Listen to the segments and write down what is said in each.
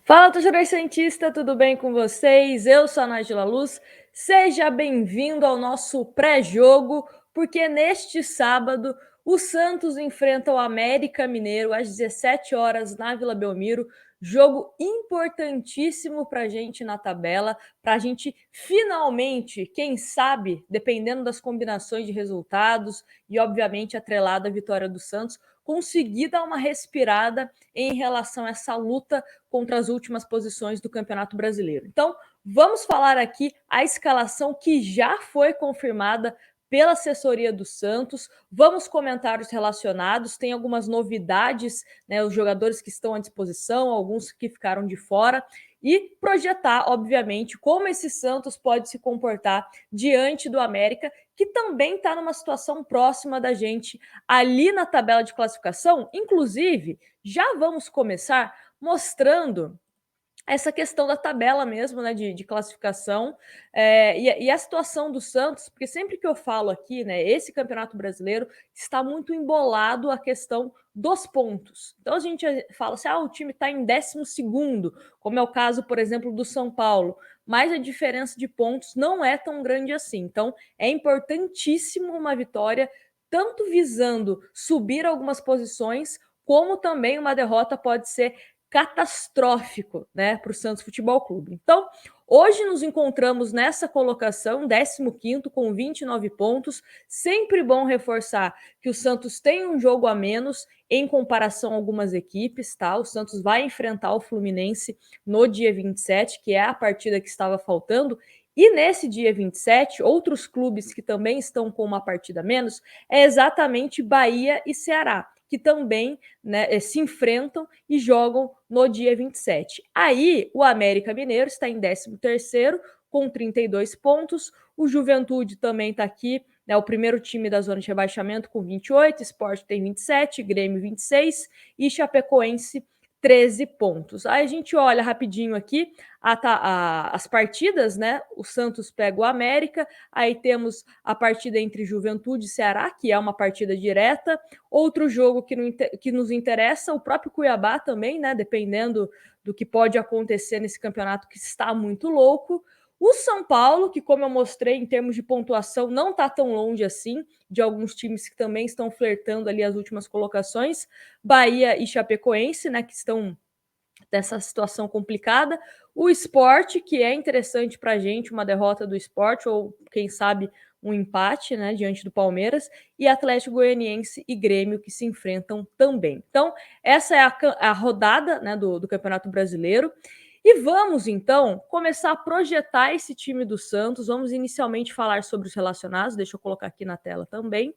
Fala, torcedor santista, tudo bem com vocês? Eu sou a Nájila Luz. Seja bem-vindo ao nosso pré-jogo, porque neste sábado o Santos enfrenta o América Mineiro às 17 horas na Vila Belmiro. Jogo importantíssimo para a gente na tabela, para a gente finalmente, quem sabe, dependendo das combinações de resultados e, obviamente, atrelada à vitória do Santos, conseguir dar uma respirada em relação a essa luta contra as últimas posições do Campeonato Brasileiro. Então, vamos falar aqui a escalação que já foi confirmada pela assessoria do Santos. Vamos comentar os relacionados, tem algumas novidades, né, os jogadores que estão à disposição, alguns que ficaram de fora, e projetar, obviamente, como esse Santos pode se comportar diante do América, que também está numa situação próxima da gente ali na tabela de classificação. Inclusive, já vamos começar mostrando essa questão da tabela mesmo, né, de classificação, e a situação do Santos, porque sempre que eu falo aqui, né, esse Campeonato Brasileiro está muito embolado a questão dos pontos. Então a gente fala assim, o time está em 12º, como é o caso, por exemplo, do São Paulo, mas a diferença de pontos não é tão grande assim. Então é importantíssimo uma vitória, tanto visando subir algumas posições, como também uma derrota pode ser catastrófico, né, para o Santos Futebol Clube. Então, hoje nos encontramos nessa colocação, 15º com 29 pontos. Sempre bom reforçar que o Santos tem um jogo a menos em comparação a algumas equipes, tá? O Santos vai enfrentar o Fluminense no dia 27, que é a partida que estava faltando. E nesse dia 27, outros clubes que também estão com uma partida a menos é exatamente Bahia e Ceará, que também, né, se enfrentam e jogam no dia 27. Aí, o América Mineiro está em 13º, com 32 pontos. O Juventude também está aqui, né, o primeiro time da zona de rebaixamento com 28, Sport tem 27, Grêmio 26 e Chapecoense 13 pontos. Aí a gente olha rapidinho aqui as partidas, né? O Santos pega o América, aí temos a partida entre Juventude e Ceará, que é uma partida direta. Outro jogo que nos interessa, o próprio Cuiabá também, né? Dependendo do que pode acontecer nesse campeonato que está muito louco. O São Paulo, que como eu mostrei em termos de pontuação, não está tão longe assim de alguns times que também estão flertando ali as últimas colocações. Bahia e Chapecoense, né? Que estão dessa situação complicada. O Sport, que é interessante para a gente, uma derrota do Sport, ou quem sabe um empate, né, diante do Palmeiras, e Atlético Goianiense e Grêmio, que se enfrentam também. Então, essa é a rodada, né, do Campeonato Brasileiro. E vamos, então, começar a projetar esse time do Santos. Vamos inicialmente falar sobre os relacionados, deixa eu colocar aqui na tela também,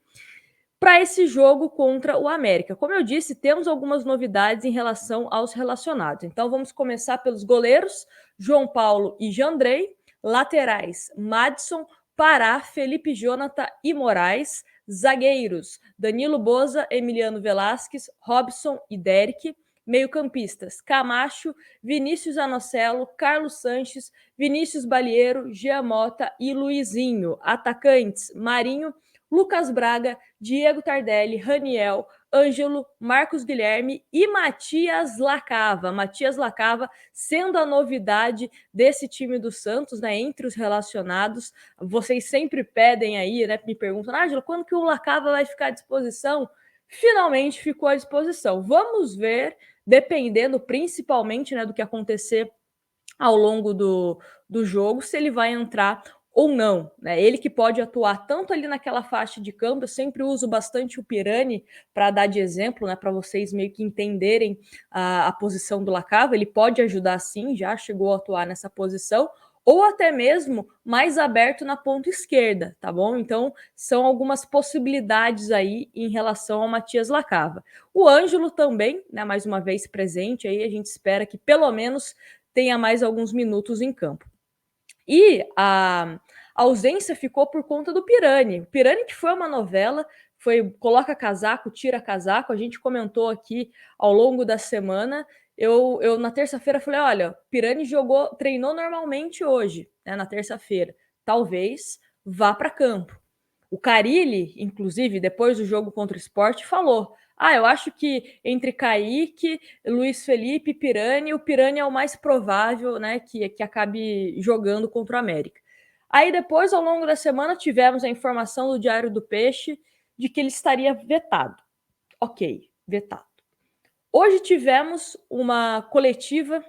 para esse jogo contra o América. Como eu disse, temos algumas novidades em relação aos relacionados. Então vamos começar pelos goleiros, João Paulo e Jandrei, laterais, Madison, Pará, Felipe Jonathan e Moraes, zagueiros, Danilo Boza, Emiliano Velasquez, Robson e Derek, meio-campistas, Camacho, Vinícius Anocelo, Carlos Sanches, Vinícius Balieiro, Jean Mota e Luizinho, atacantes, Marinho, Lucas Braga, Diego Tardelli, Raniel, Ângelo, Marcos Guilherme e Matias Lacava. Matias Lacava sendo a novidade desse time do Santos, né? Entre os relacionados. Vocês sempre pedem aí, né? Me perguntam, Ângelo, quando que o Lacava vai ficar à disposição? Finalmente ficou à disposição. Vamos ver, dependendo principalmente, né, do que acontecer ao longo do jogo, se ele vai entrar ou não, né? Ele que pode atuar tanto ali naquela faixa de campo, eu sempre uso bastante o Pirani para dar de exemplo, né, para vocês meio que entenderem a posição do Lacava. Ele pode ajudar sim, já chegou a atuar nessa posição, ou até mesmo mais aberto na ponta esquerda, tá bom? Então, são algumas possibilidades aí em relação ao Matias Lacava. O Ângelo também, né, mais uma vez presente aí, a gente espera que pelo menos tenha mais alguns minutos em campo. E a ausência ficou por conta do Pirani. O Pirani, que foi uma novela, foi coloca casaco, tira casaco. A gente comentou aqui ao longo da semana. Eu na terça-feira falei: olha, Pirani treinou normalmente hoje, né, na terça-feira. Talvez vá para campo. O Carille, inclusive, depois do jogo contra o Sport, falou: Eu acho que entre Kaique, Luiz Felipe e Pirani, o Pirani é o mais provável, né, que acabe jogando contra o América. Aí depois, ao longo da semana, tivemos a informação do Diário do Peixe de que ele estaria vetado. Ok, vetado. Hoje tivemos uma coletiva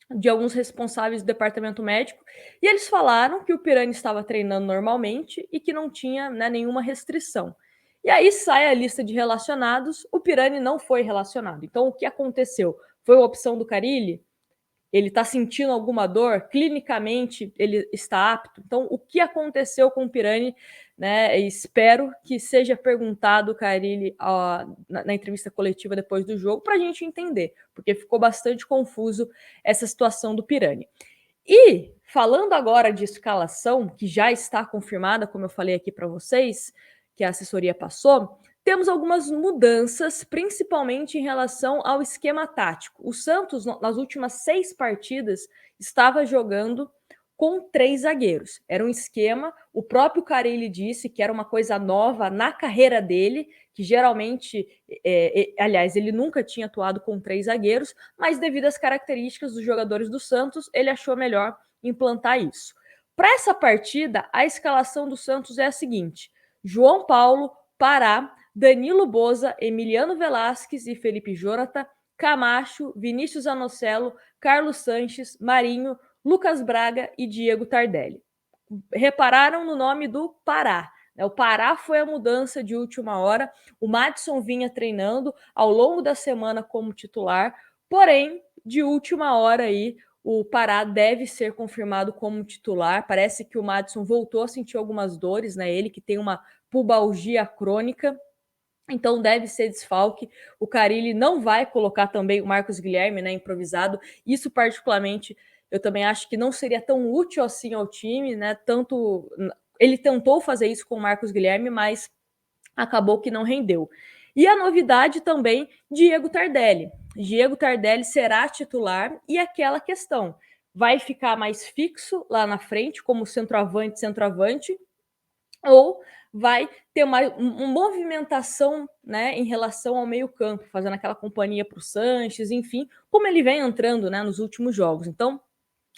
de alguns responsáveis do departamento médico e eles falaram que o Pirani estava treinando normalmente e que não tinha, né, nenhuma restrição. E aí sai a lista de relacionados, o Pirani não foi relacionado. Então o que aconteceu? Foi a opção do Carille? Ele está sentindo alguma dor? Clinicamente ele está apto? Então o que aconteceu com o Pirani, né? Espero que seja perguntado o Carille na entrevista coletiva depois do jogo para a gente entender, porque ficou bastante confuso essa situação do Pirani. E falando agora de escalação, que já está confirmada, como eu falei aqui para vocês, que a assessoria passou, temos algumas mudanças, principalmente em relação ao esquema tático. O Santos, nas últimas 6 partidas, estava jogando com 3 zagueiros. Era um esquema, o próprio Carille disse que era uma coisa nova na carreira dele, que geralmente, aliás, ele nunca tinha atuado com 3 zagueiros, mas devido às características dos jogadores do Santos, ele achou melhor implantar isso. Para essa partida, a escalação do Santos é a seguinte: João Paulo, Pará, Danilo Boza, Emiliano Velasquez e Felipe Jonathan, Camacho, Vinícius Anocelo, Carlos Sanches, Marinho, Lucas Braga e Diego Tardelli. Repararam no nome do Pará. O Pará foi a mudança de última hora. O Madison vinha treinando ao longo da semana como titular, porém, de última hora aí, o Pará deve ser confirmado como titular. Parece que o Madison voltou a sentir algumas dores, né? Ele que tem uma pubalgia crônica, então deve ser desfalque. O Carille não vai colocar também o Marcos Guilherme, né, improvisado. Isso particularmente eu também acho que não seria tão útil assim ao time, né? Tanto ele tentou fazer isso com o Marcos Guilherme, mas acabou que não rendeu. E a novidade também, Diego Tardelli. Diego Tardelli será titular e aquela questão, vai ficar mais fixo lá na frente como centroavante, ou vai ter uma movimentação, né, em relação ao meio-campo, fazendo aquela companhia para o Sanches, enfim, como ele vem entrando, né, nos últimos jogos. Então,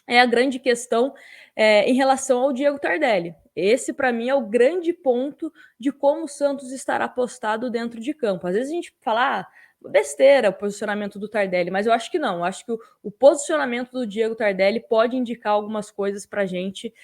é a grande questão em relação ao Diego Tardelli. Esse, para mim, é o grande ponto de como o Santos estará postado dentro de campo. Às vezes a gente fala, besteira o posicionamento do Tardelli, mas eu acho que não. Eu acho que o posicionamento do Diego Tardelli pode indicar algumas coisas para a gente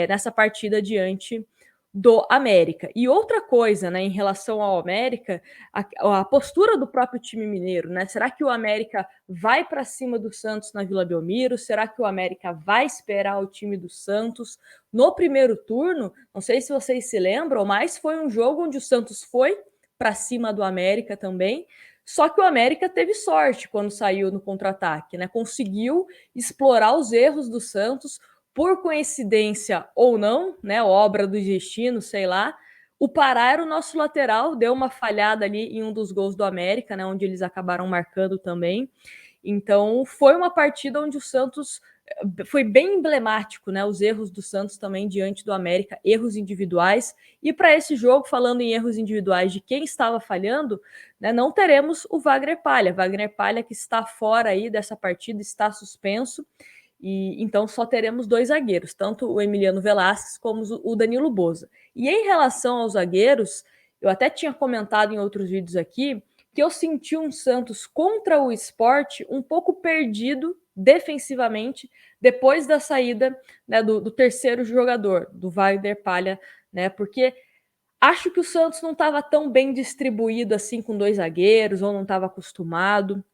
nessa partida diante do América. E outra coisa, né, em relação ao América, a postura do próprio time mineiro, né? Será que o América vai para cima do Santos na Vila Belmiro? Será que o América vai esperar o time do Santos? No primeiro turno, não sei se vocês se lembram, mas foi um jogo onde o Santos foi para cima do América também. Só que o América teve sorte quando saiu no contra-ataque, né? Conseguiu explorar os erros do Santos, por coincidência ou não, né, obra do destino, sei lá, o Pará era o nosso lateral, deu uma falhada ali em um dos gols do América, né, onde eles acabaram marcando também. Então, foi uma partida onde o Santos foi bem emblemático, né, os erros do Santos também diante do América, erros individuais. E para esse jogo, falando em erros individuais de quem estava falhando, né, não teremos o Wagner Palha. Wagner Palha que está fora aí dessa partida, está suspenso. E então só teremos 2 zagueiros, tanto o Emiliano Velasquez como o Danilo Boza. E em relação aos zagueiros, eu até tinha comentado em outros vídeos aqui que eu senti um Santos contra o Sport um pouco perdido defensivamente depois da saída, né, do terceiro jogador, do Wagner Palha, né? Porque acho que o Santos não estava tão bem distribuído assim com 2 zagueiros, ou não estava acostumado.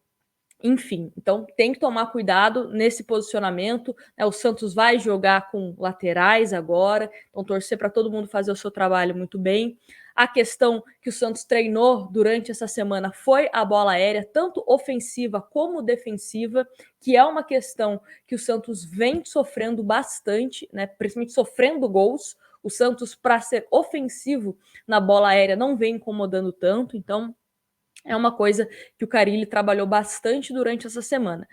Enfim, então tem que tomar cuidado nesse posicionamento, né? O Santos vai jogar com laterais agora, então torcer para todo mundo fazer o seu trabalho muito bem. A questão que o Santos treinou durante essa semana foi a bola aérea, tanto ofensiva como defensiva, que é uma questão que o Santos vem sofrendo bastante, né? Principalmente sofrendo gols. O Santos, para ser ofensivo na bola aérea, não vem incomodando tanto, então é uma coisa que o Carille trabalhou bastante durante essa semana.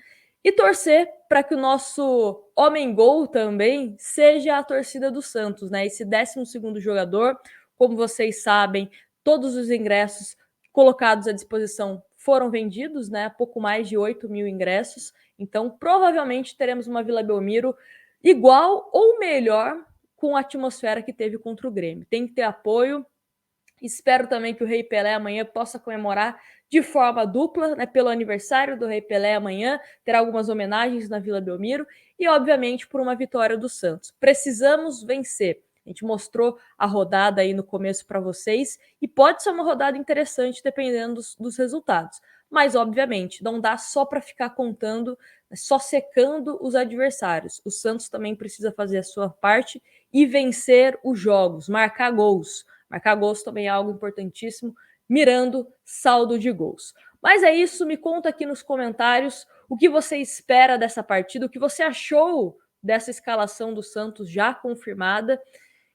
E torcer para que o nosso homem-gol também seja a torcida do Santos, né? Esse 12º jogador, como vocês sabem, todos os ingressos colocados à disposição foram vendidos, né? Pouco mais de 8 mil ingressos. Então, provavelmente teremos uma Vila Belmiro igual ou melhor com a atmosfera que teve contra o Grêmio. Tem que ter apoio. Espero também que o Rei Pelé amanhã possa comemorar de forma dupla, né, pelo aniversário do Rei Pelé amanhã, terá algumas homenagens na Vila Belmiro e, obviamente, por uma vitória do Santos. Precisamos vencer. A gente mostrou a rodada aí no começo para vocês e pode ser uma rodada interessante dependendo dos resultados. Mas, obviamente, não dá só para ficar contando, só secando os adversários. O Santos também precisa fazer a sua parte e vencer os jogos, marcar gols. Marcar gols também é algo importantíssimo, mirando saldo de gols. Mas é isso, me conta aqui nos comentários o que você espera dessa partida, o que você achou dessa escalação do Santos já confirmada.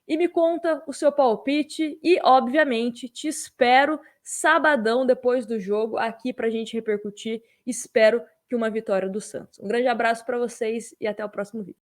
E me conta o seu palpite e, obviamente, te espero sabadão depois do jogo aqui para a gente repercutir. Espero que uma vitória do Santos. Um grande abraço para vocês e até o próximo vídeo.